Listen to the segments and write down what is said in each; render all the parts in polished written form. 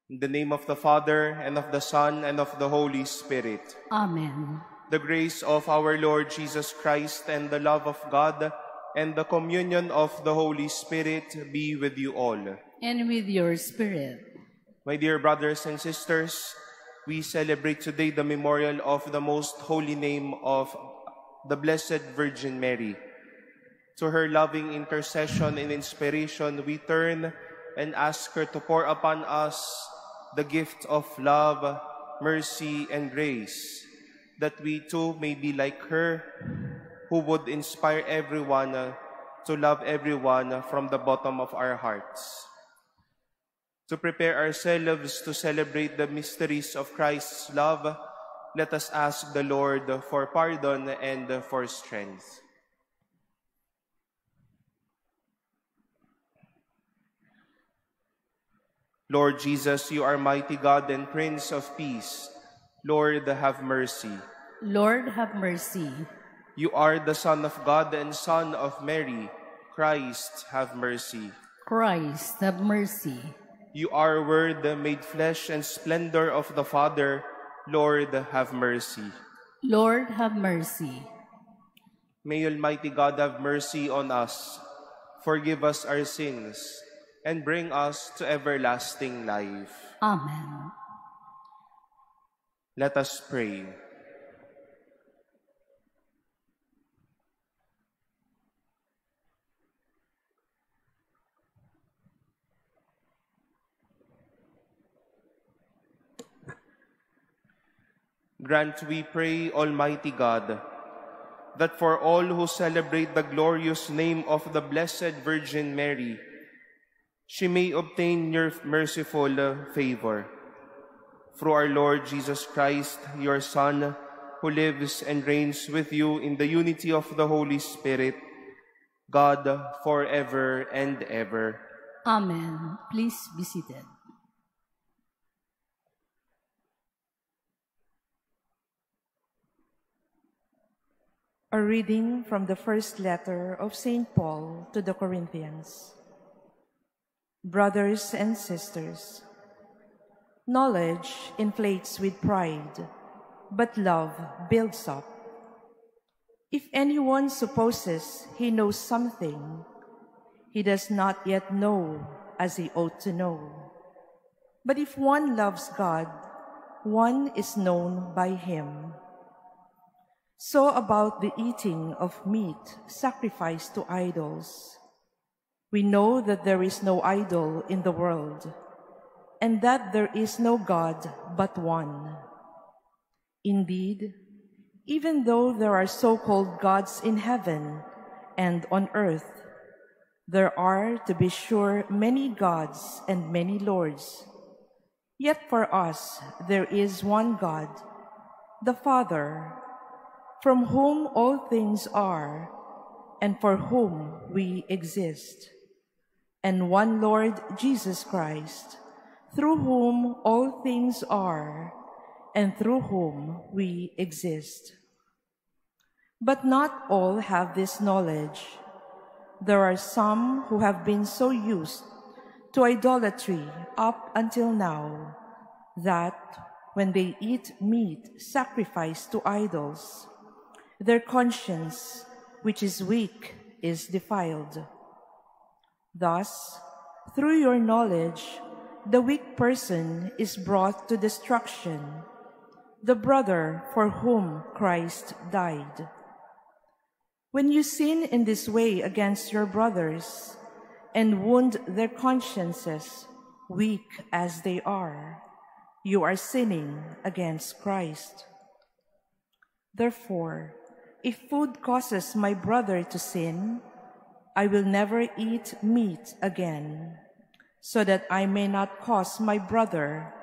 In the name of the Father, and of the Son, and of the Holy Spirit. Amen. The grace of our Lord Jesus Christ, and the love of God, and the communion of the Holy Spirit be with you all. And with your spirit. My dear brothers and sisters, we celebrate today the memorial of the most holy name of the Blessed Virgin Mary. To her loving intercession and inspiration, we turn and ask her to pour upon us the gift of love, mercy, and grace, that we too may be like her, who would inspire everyone to love everyone from the bottom of our hearts. To prepare ourselves to celebrate the mysteries of Christ's love, let us ask the Lord for pardon and for strength. Lord Jesus, you are mighty God and Prince of Peace. Lord, have mercy. Lord, have mercy. You are the Son of God and Son of Mary. Christ, have mercy. Christ, have mercy. You are Word made flesh and splendor of the Father. Lord, have mercy. Lord, have mercy. May Almighty God have mercy on us, forgive us our sins, and bring us to everlasting life. Amen. Let us pray. Grant, we pray, Almighty God, that for all who celebrate the glorious name of the Blessed Virgin Mary, she may obtain your merciful favor. Through our Lord Jesus Christ, your Son, who lives and reigns with you in the unity of the Holy Spirit, God, forever and ever. Amen. Please be seated. A reading from the first letter of St. Paul to the Corinthians. Brothers and sisters, knowledge inflates with pride, but love builds up. If anyone supposes he knows something, he does not yet know as he ought to know. But if one loves God, one is known by him. So about the eating of meat sacrificed to idols. We know that there is no idol in the world, and that there is no God but one. Indeed, even though there are so-called gods in heaven and on earth, there are, to be sure, many gods and many lords. Yet for us there is one God, the Father, from whom all things are, and for whom we exist, and one Lord Jesus Christ, through whom all things are, and through whom we exist. But not all have this knowledge. There are some who have been so used to idolatry up until now, that when they eat meat sacrificed to idols, their conscience, which is weak, is defiled. Thus, through your knowledge, the weak person is brought to destruction, the brother for whom Christ died. When you sin in this way against your brothers and wound their consciences, weak as they are, you are sinning against Christ. Therefore, if food causes my brother to sin, I will never eat meat again, so that I may not cause my brother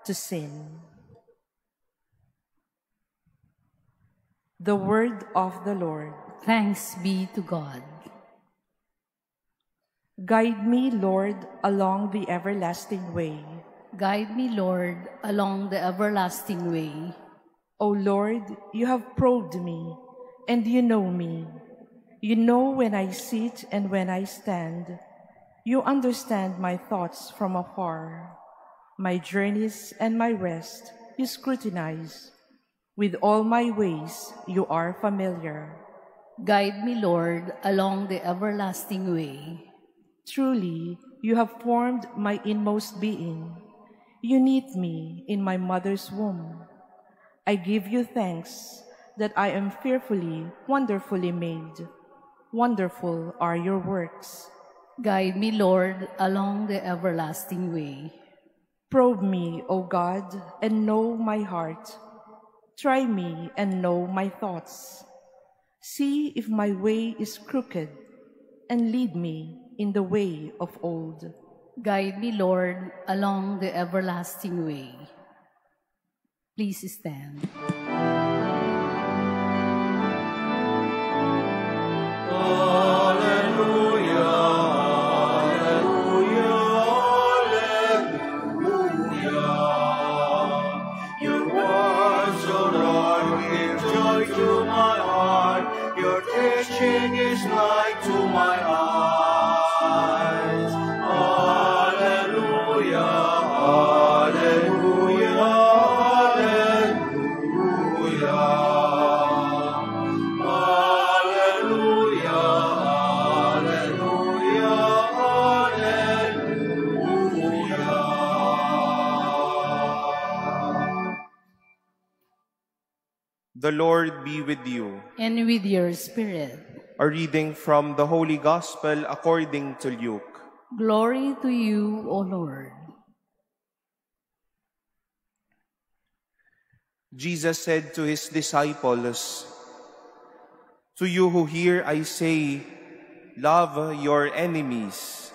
to sin. The word of the Lord. Thanks be to God. Guide me, Lord, along the everlasting way. Guide me, Lord, along the everlasting way. O Lord, you have probed me, and you know me. You know when I sit and when I stand. You understand my thoughts from afar. My journeys and my rest you scrutinize. With all my ways you are familiar. Guide me, Lord, along the everlasting way. Truly, you have formed my inmost being. You knit me in my mother's womb. I give you thanks that I am fearfully, wonderfully made. Wonderful are your works. Guide me, Lord, along the everlasting way. Probe me, O God, and know my heart. Try me and know my thoughts. See if my way is crooked, and lead me in the way of old. Guide me, Lord, along the everlasting way. Please stand. The Lord be with you. And with your spirit. A reading from the Holy Gospel according to Luke. Glory to you, O Lord. Jesus said to his disciples, "To you who hear I say, love your enemies.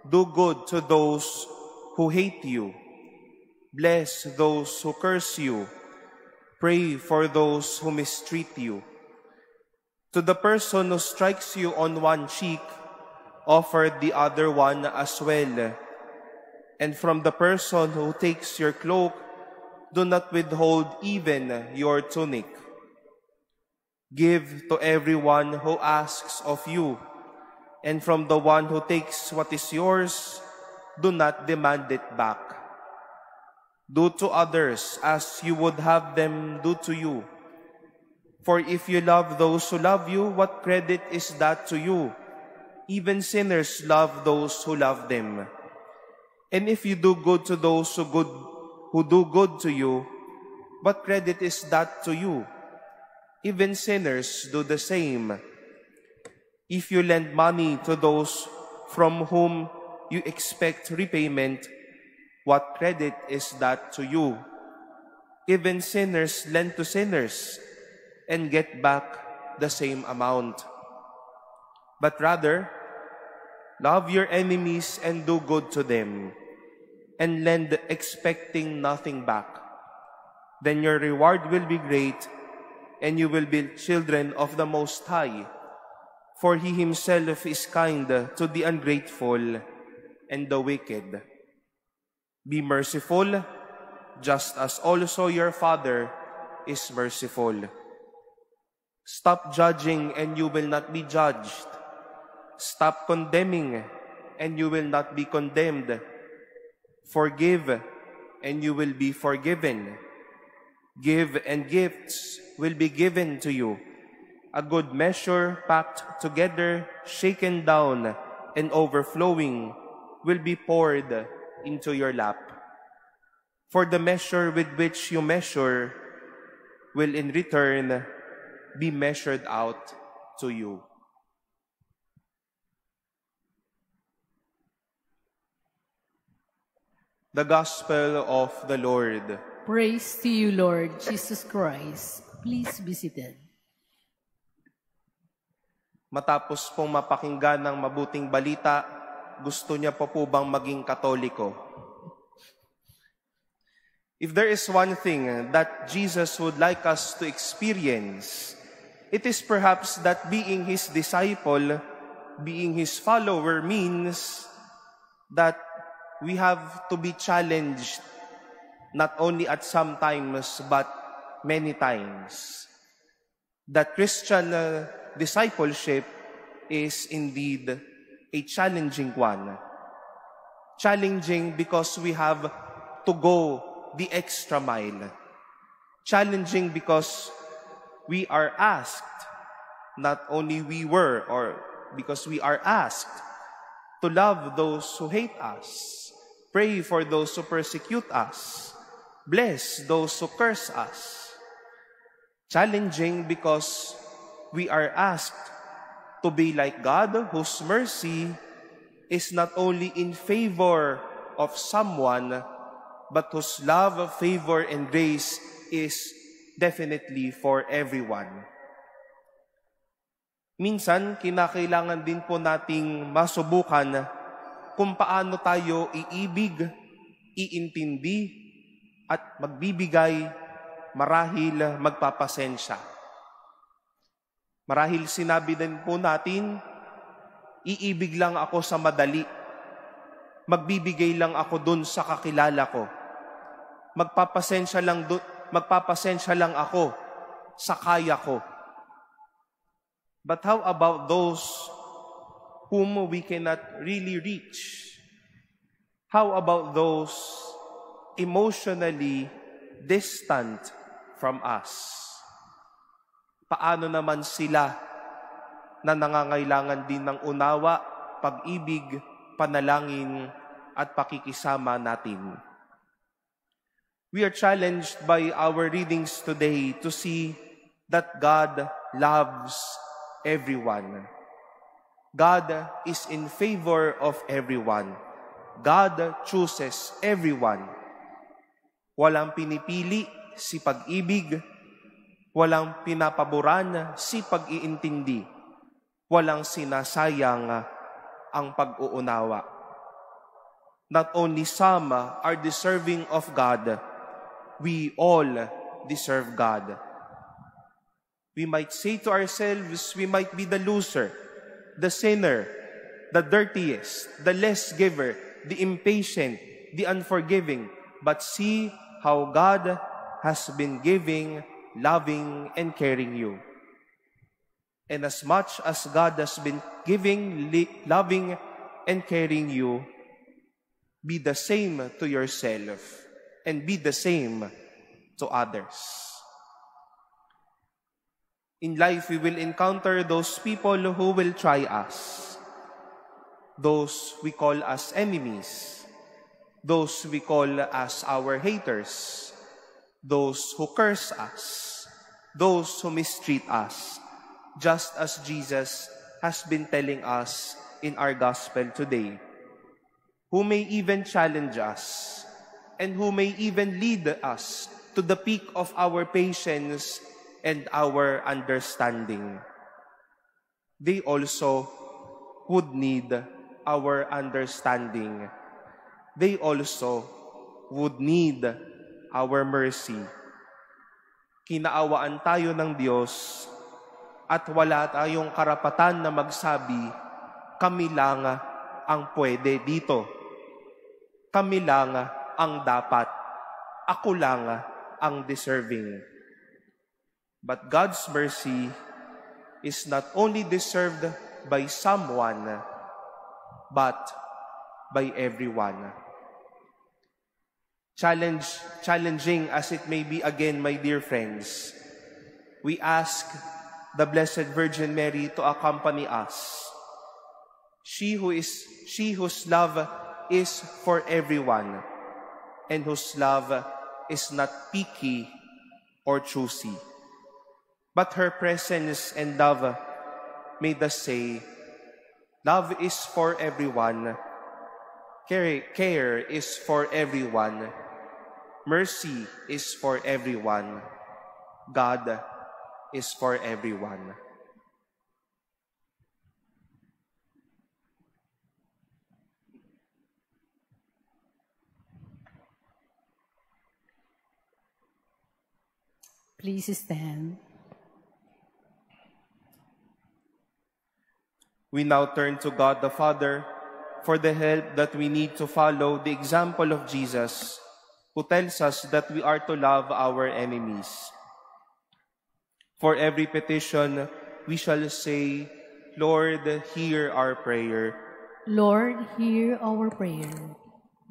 Do good to those who hate you. Bless those who curse you. Pray for those who mistreat you. To the person who strikes you on one cheek, offer the other one as well. And from the person who takes your cloak, do not withhold even your tunic. Give to everyone who asks of you, and from the one who takes what is yours, do not demand it back. Do to others as you would have them do to you. For if you love those who love you, what credit is that to you? Even sinners love those who love them. And if you do good to those who do good to you, what credit is that to you? Even sinners do the same. If you lend money to those from whom you expect repayment, what credit is that to you? Even sinners lend to sinners and get back the same amount. But rather, love your enemies and do good to them, and lend expecting nothing back. Then your reward will be great, and you will be children of the Most High, for He Himself is kind to the ungrateful and the wicked. Be merciful, just as also your Father is merciful. Stop judging, and you will not be judged. Stop condemning, and you will not be condemned. Forgive, and you will be forgiven. Give, and gifts will be given to you. A good measure, packed together, shaken down, and overflowing, will be poured into your lap. For the measure with which you measure will in return be measured out to you." The Gospel of the Lord. Praise to you, Lord Jesus Christ. Please be seated. Matapos pong mapakinggan ng mabuting balita, gusto niya pa po bang maging Katoliko? If there is one thing that Jesus would like us to experience, it is perhaps that being His disciple, being His follower means that we have to be challenged not only at some times but many times. That Christian discipleship is indeed a challenging one. Challenging because we have to go the extra mile. Challenging because we are asked, not only we were, or because we are asked to love those who hate us, pray for those who persecute us, bless those who curse us. Challenging because we are asked to be like God, whose mercy is not only in favor of someone, but whose love, favor, and grace is definitely for everyone. Minsan, kinakailangan din po nating masubukan kung paano tayo iibig, iintindi, at magbibigay, marahil magpapasensya. Marahil sinabi din po natin, iibig lang ako sa madali. Magbibigay lang ako dun sa kakilala ko. Magpapasensya lang ako sa kaya ko. But how about those whom we cannot really reach? How about those emotionally distant from us? Paano naman sila na nangangailangan din ng unawa, pag-ibig, panalangin, at pakikisama natin? We are challenged by our readings today to see that God loves everyone. God is in favor of everyone. God chooses everyone. Walang pinipili si pag-ibig, walang pinapaboran si pag-iintindi, walang sinasayang ang pag-uunawa. Not only some are deserving of God, we all deserve God. We might say to ourselves, we might be the loser, the sinner, the dirtiest, the less giver, the impatient, the unforgiving. But see how God has been giving, loving, and caring you. And as much as God has been giving, loving, and caring you, be the same to yourself and be the same to others. In life, we will encounter those people who will try us. Those we call as enemies. Those we call as our haters. Those who curse us. Those who mistreat us. Just as Jesus has been telling us in our gospel today. Who may even challenge us. And who may even lead us to the peak of our patience and our understanding. They also would need our understanding. They also would need our mercy. Kinaawaan tayo ng Diyos at wala tayong karapatan na magsabi, kami lang ang pwede dito. Kami lang ang dapat. Ako lang ang deserving. But God's mercy is not only deserved by someone, but by everyone. Challenging as it may be again, my dear friends, we ask the Blessed Virgin Mary to accompany us. She whose love is for everyone, and whose love is not picky or choosy. But her presence and love made us say, love is for everyone, care is for everyone, mercy is for everyone, God is for everyone. Please stand. We now turn to God the Father for the help that we need to follow the example of Jesus, who tells us that we are to love our enemies. For every petition, we shall say, Lord, hear our prayer. Lord, hear our prayer.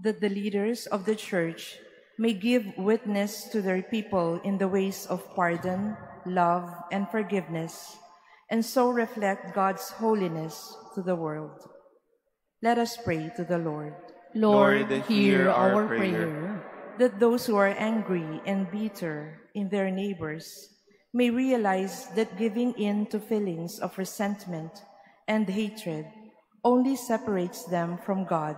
that the leaders of the Church may give witness to their people in the ways of pardon, love, and forgiveness, and so reflect God's holiness to the world. Let us pray to the Lord. Lord, hear our prayer. That those who are angry and bitter in their neighbors may realize that giving in to feelings of resentment and hatred only separates them from God.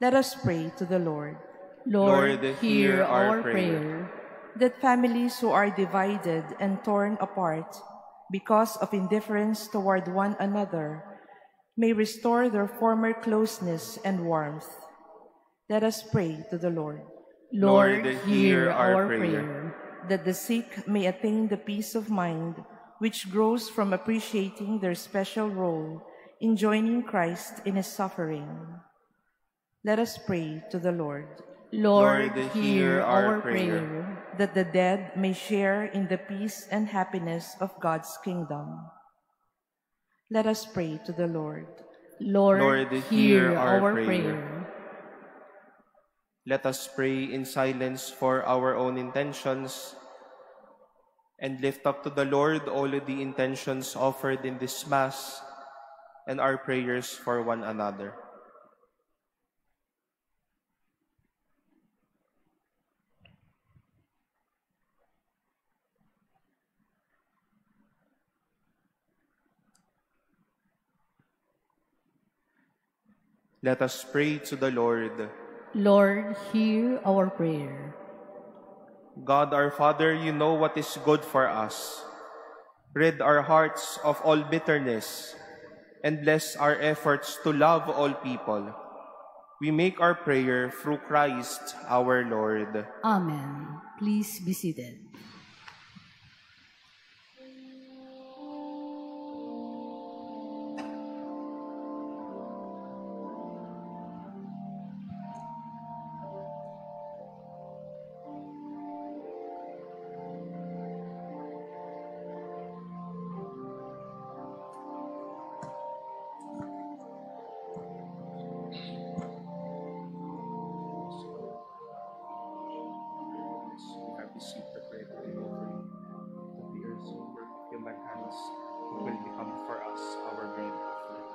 Let us pray to the Lord. Lord, hear our prayer. That families who are divided and torn apart because of indifference toward one another may restore their former closeness and warmth. Let us pray to the Lord. Lord, hear our prayer. That the sick may attain the peace of mind which grows from appreciating their special role in joining Christ in his suffering. Let us pray to the Lord. Lord, hear our prayer. That the dead may share in the peace and happiness of God's kingdom. Let us pray to the Lord. Lord, hear our prayer. Let us pray in silence for our own intentions and lift up to the Lord all of the intentions offered in this Mass and our prayers for one another. Let us pray to the Lord. Lord, hear our prayer. God our Father, you know what is good for us. Rid our hearts of all bitterness and bless our efforts to love all people. We make our prayer through Christ our Lord. Amen. Please be seated. Receive the bread and offering of the earth's work of human hands, it will become for us our bread of life.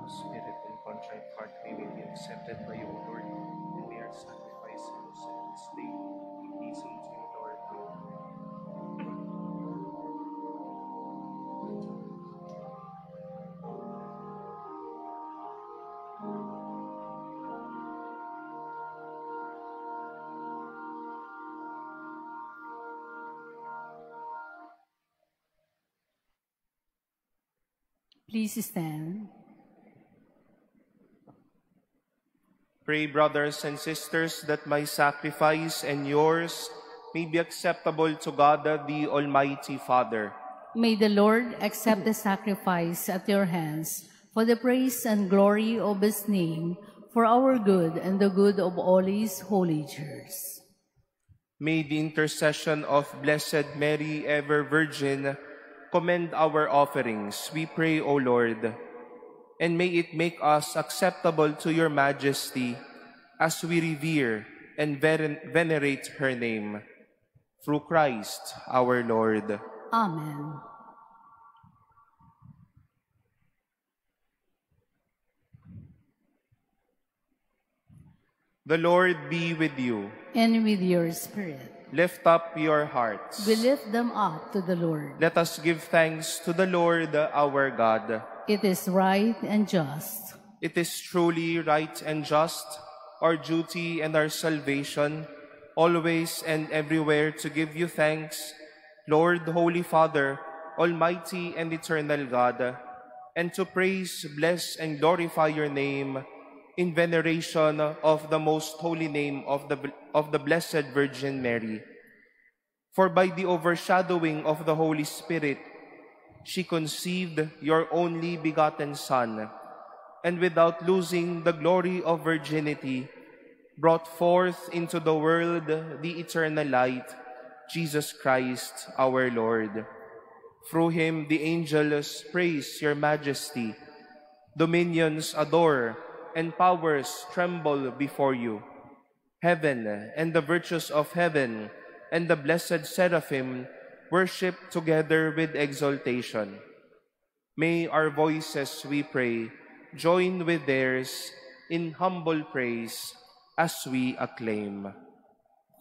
Spirit and contrite heart may be accepted by you, O Lord, and may our sacrifice and this day be pleasing to you, Lord. Please stand. Pray, brothers and sisters, that my sacrifice and yours may be acceptable to God, the Almighty Father. May the Lord accept the sacrifice at your hands for the praise and glory of his name, for our good and the good of all his holy church. May the intercession of Blessed Mary, ever Virgin, commend our offerings, we pray, O Lord, and may it make us acceptable to your majesty as we revere and venerate her name. Through Christ our Lord. Amen. The Lord be with you. And with your spirit. Lift up your hearts. We lift them up to the Lord. Let us give thanks to the Lord our God. It is right and just. It is truly right and just, our duty and our salvation, always and everywhere to give you thanks, Lord, Holy Father, Almighty and eternal God, and to praise, bless, and glorify your name in veneration of the most holy name of the Blessed Virgin Mary. For by the overshadowing of the Holy Spirit, she conceived your only begotten Son, and without losing the glory of virginity, brought forth into the world the eternal light, Jesus Christ our Lord. Through him the angels praise your majesty, dominions adore, and powers tremble before you. Heaven and the virtues of heaven and the blessed seraphim worship together with exaltation. May our voices, we pray, join with theirs in humble praise as we acclaim.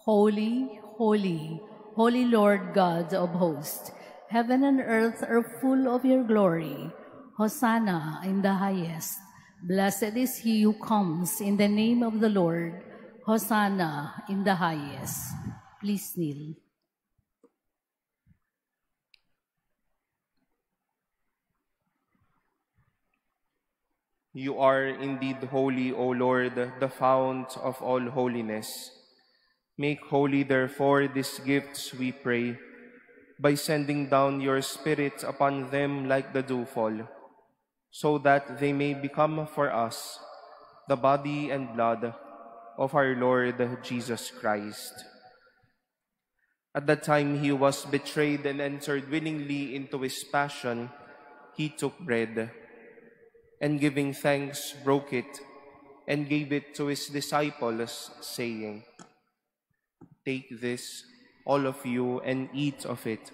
Holy, holy, holy Lord God of hosts, heaven and earth are full of your glory. Hosanna in the highest. Blessed is he who comes in the name of the Lord. Hosanna in the highest. Please kneel. You are indeed holy, O Lord, the fount of all holiness. Make holy, therefore, these gifts, we pray, by sending down your Spirit upon them like the dewfall, so that they may become for us the body and blood of our Lord Jesus Christ. At the time he was betrayed and entered willingly into his passion, he took bread, and giving thanks, broke it, and gave it to his disciples, saying, "Take this, all of you, and eat of it,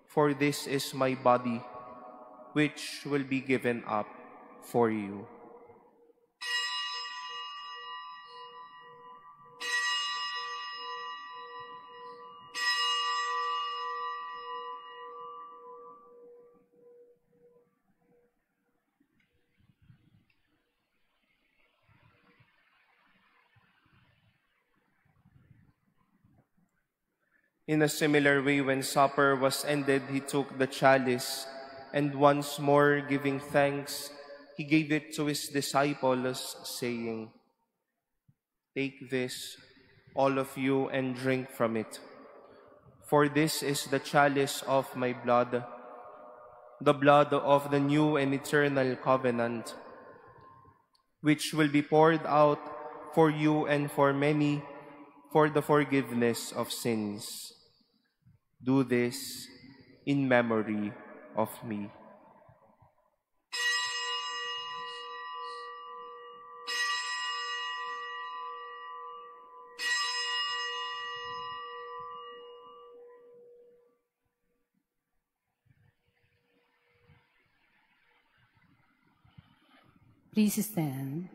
for this is my body, which will be given up for you." In a similar way, when supper was ended, he took the chalice, and once more giving thanks, he gave it to his disciples, saying, "Take this, all of you, and drink from it. For this is the chalice of my blood, the blood of the new and eternal covenant, which will be poured out for you and for many for the forgiveness of sins. Do this in memory of me." Please stand.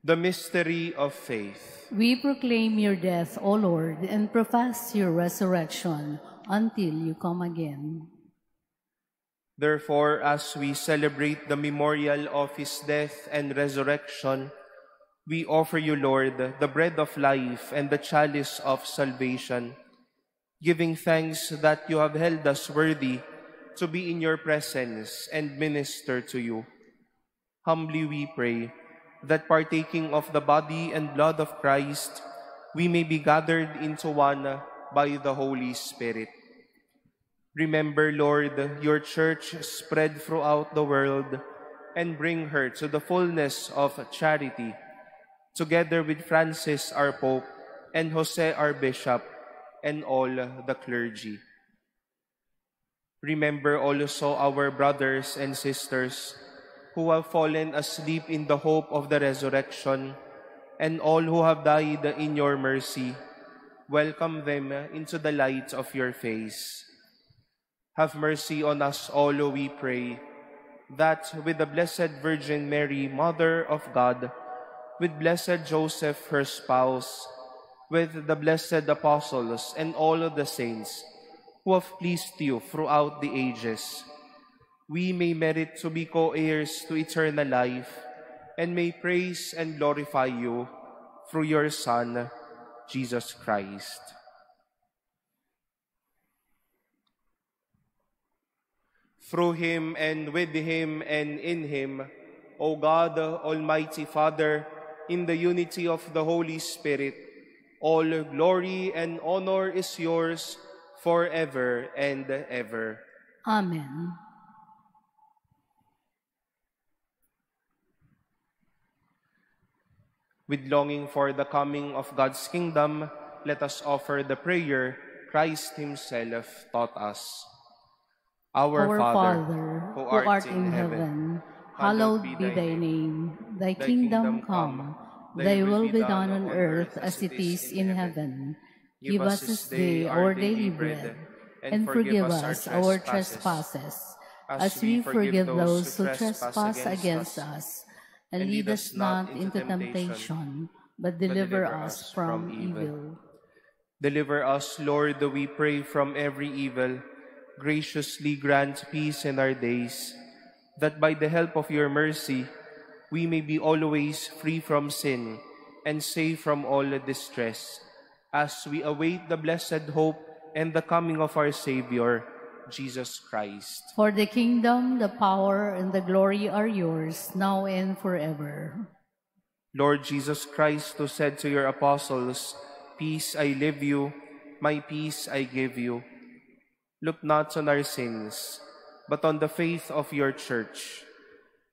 The mystery of faith. We proclaim your death, O Lord, and profess your resurrection until you come again. Therefore, as we celebrate the memorial of his death and resurrection, we offer you, Lord, the bread of life and the chalice of salvation, giving thanks that you have held us worthy to be in your presence and minister to you. Humbly we pray that partaking of the body and blood of Christ, we may be gathered into one by the Holy Spirit. Remember, Lord, your church spread throughout the world, and bring her to the fullness of charity, together with Francis our Pope, and Jose our Bishop, and all the clergy. Remember also our brothers and sisters who have fallen asleep in the hope of the resurrection, and all who have died in your mercy. Welcome them into the light of your face. Have mercy on us all, we pray, that with the Blessed Virgin Mary, Mother of God, with Blessed Joseph, her spouse, with the blessed apostles and all of the saints who have pleased you throughout the ages, we may merit to be co-heirs to eternal life, and may praise and glorify you through your Son, Jesus Christ. Through him and with him and in him, O God, Almighty Father, in the unity of the Holy Spirit, all glory and honor is yours forever and ever. Amen. With longing for the coming of God's kingdom, let us offer the prayer Christ himself taught us. Our Father, who art in heaven, hallowed be thy name. Thy kingdom come, thy will be done on earth as it is in heaven. Give us this day our daily bread, and forgive us our trespasses, as we forgive those who trespass against us. And lead us not into temptation, but deliver us from evil. Deliver us, Lord, we pray, from every evil. Graciously grant peace in our days, that by the help of your mercy, we may be always free from sin and safe from all distress, as we await the blessed hope and the coming of our Savior, Jesus Christ. For the kingdom, the power, and the glory are yours, now and forever. Lord Jesus Christ, who said to your apostles, "Peace I leave you, my peace I give you," look not on our sins, but on the faith of your Church,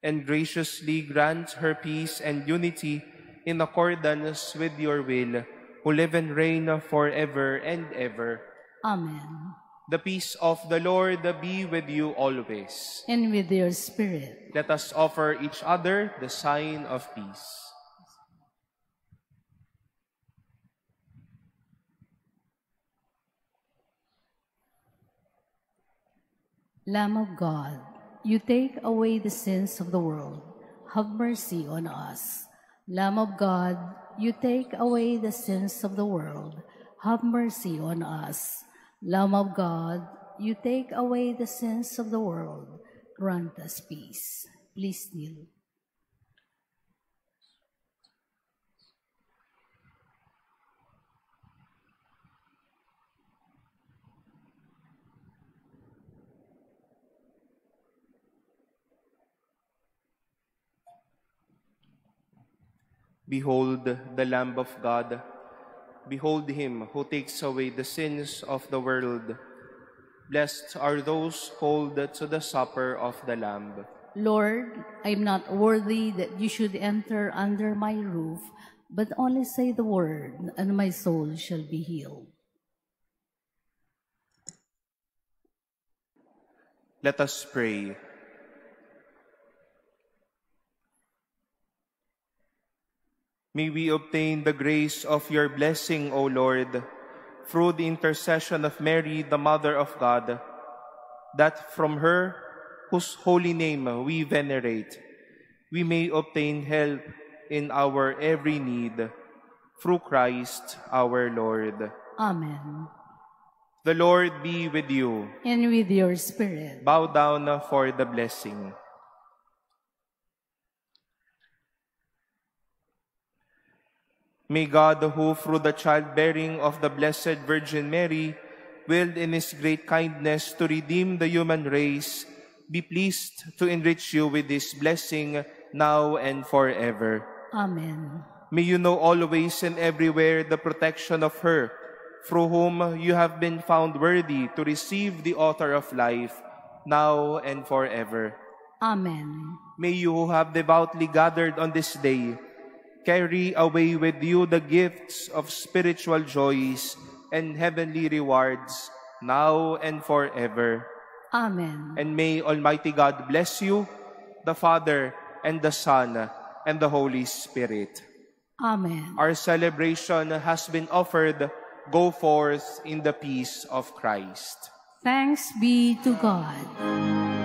and graciously grant her peace and unity in accordance with your will, who live and reign forever and ever. Amen. The peace of the Lord be with you always. And with your spirit. Let us offer each other the sign of peace. Lamb of God, you take away the sins of the world. Have mercy on us. Lamb of God, you take away the sins of the world. Have mercy on us. Lamb of God, you take away the sins of the world. Grant us peace. Please kneel. Behold the Lamb of God. Behold him who takes away the sins of the world. Blessed are those called to the supper of the Lamb. Lord, I am not worthy that you should enter under my roof, but only say the word, and my soul shall be healed. Let us pray. May we obtain the grace of your blessing, O Lord, through the intercession of Mary, the Mother of God, that from her, whose holy name we venerate, we may obtain help in our every need, through Christ our Lord. Amen. The Lord be with you. And with your spirit. Bow down for the blessing. May God, who through the childbearing of the Blessed Virgin Mary, willed in his great kindness to redeem the human race, be pleased to enrich you with this blessing now and forever. Amen. May you know always and everywhere the protection of her, through whom you have been found worthy to receive the author of life, now and forever. Amen. May you who have devoutly gathered on this day carry away with you the gifts of spiritual joys and heavenly rewards, now and forever. Amen. And may Almighty God bless you, the Father, and the Son, and the Holy Spirit. Amen. Our celebration has been offered. Go forth in the peace of Christ. Thanks be to God.